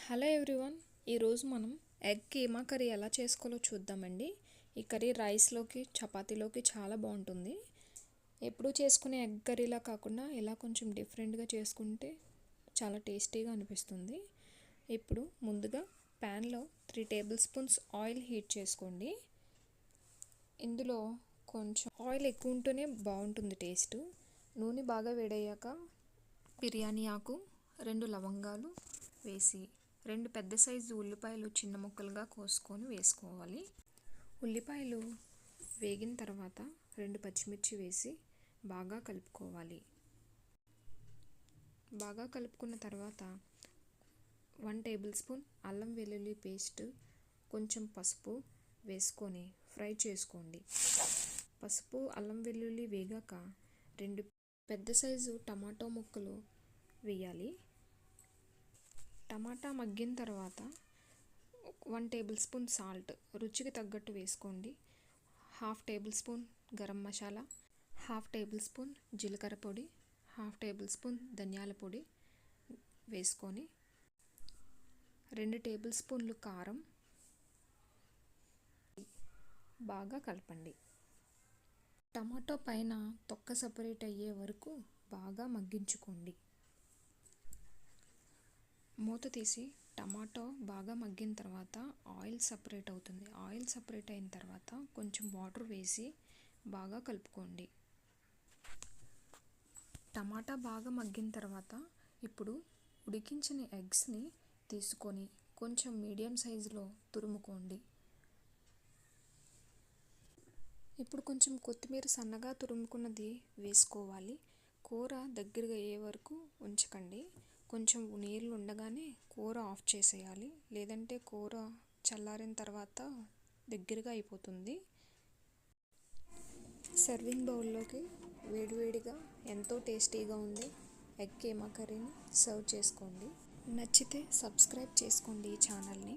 Hello everyone, ఈరోజు మనం egg keema curry ఎలా చేసుకోవాలో చూద్దామండి. ఈ కర్రీ రైస్లోకి చపాతీలోకి చాలా బాగుంటుంది. ఎప్పుడూ చేసుకునే ఎగ్ కర్రీలా కాకుండా ఇలా కొంచెం డిఫరెంట్గా చేసుకుంటే చాలా టేస్టీగా అనిపిస్తుంది. ఇప్పుడు ముందుగా ప్యాన్లో 3 టేబుల్ స్పూన్స్ ఆయిల్ హీట్ చేసుకోండి. ఇందులో కొంచెం ఆయిల్ ఎక్కువ ఉంటేనే బాగుంటుంది టేస్ట్. నూనె బాగా వేడయ్యాక బిర్యానీ ఆకు, 2 లవంగాలు వేసి 2 పెద్ద సైజు ఉల్లిపాయలు చిన్న ముక్కలుగా కోసుకొని వేసుకోవాలి. ఉల్లిపాయలు వేగిన తర్వాత 2 పచ్చిమిర్చి వేసి బాగా కలుపుకోవాలి. బాగా కలుపుకున్న తర్వాత 1 టేబుల్ స్పూన్ అల్లం వెల్లుల్లి పేస్ట్, కొంచెం పసుపు వేసుకొని ఫ్రై చేసుకోండి. పసుపు అల్లం వెల్లుల్లి వేగాక 2 పెద్ద సైజు టమాటో ముక్కలు వేయాలి. టమాటా మగ్గిన తర్వాత 1 టేబుల్ స్పూన్ సాల్ట్ రుచికి తగ్గట్టు వేసుకోండి. 1/2 table spoon garam masala, 1/2 table spoon జీలకర్ర పొడి, 1/2 టేబుల్ స్పూన్ ధనియాల పొడి వేసుకొని 2 టేబుల్ స్పూన్లు కారం బాగా కలపండి. టమాటో పైన తొక్క సపరేట్ అయ్యే వరకు బాగా మగ్గించుకోండి. మూత తీసి టమాటో బాగా మగ్గిన తర్వాత ఆయిల్ సపరేట్ అవుతుంది. ఆయిల్ సపరేట్ అయిన తర్వాత కొంచెం వాటర్ వేసి బాగా కలుపుకోండి. టమాటా బాగా మగ్గిన తర్వాత ఇప్పుడు ఉడికించిన ఎగ్స్ని తీసుకొని కొంచెం మీడియం సైజులో తురుముకోండి. ఇప్పుడు కొంచెం కొత్తిమీర సన్నగా తురుముకున్నది వేసుకోవాలి. కూర దగ్గరగా అయ్యే వరకు ఉంచకండి. కొంచెం నీళ్ళు ఉండగానే కూర ఆఫ్ చేసేయాలి, లేదంటే కూర చల్లారిన తర్వాత దగ్గరగా అయిపోతుంది. సర్వింగ్ బౌల్లోకి వేడివేడిగా ఎంతో టేస్టీగా ఉండే ఎగ్ కీమా కర్రీని సర్వ్ చేసుకోండి. నచ్చితే సబ్స్క్రైబ్ చేసుకోండి ఈ ఛానల్ని.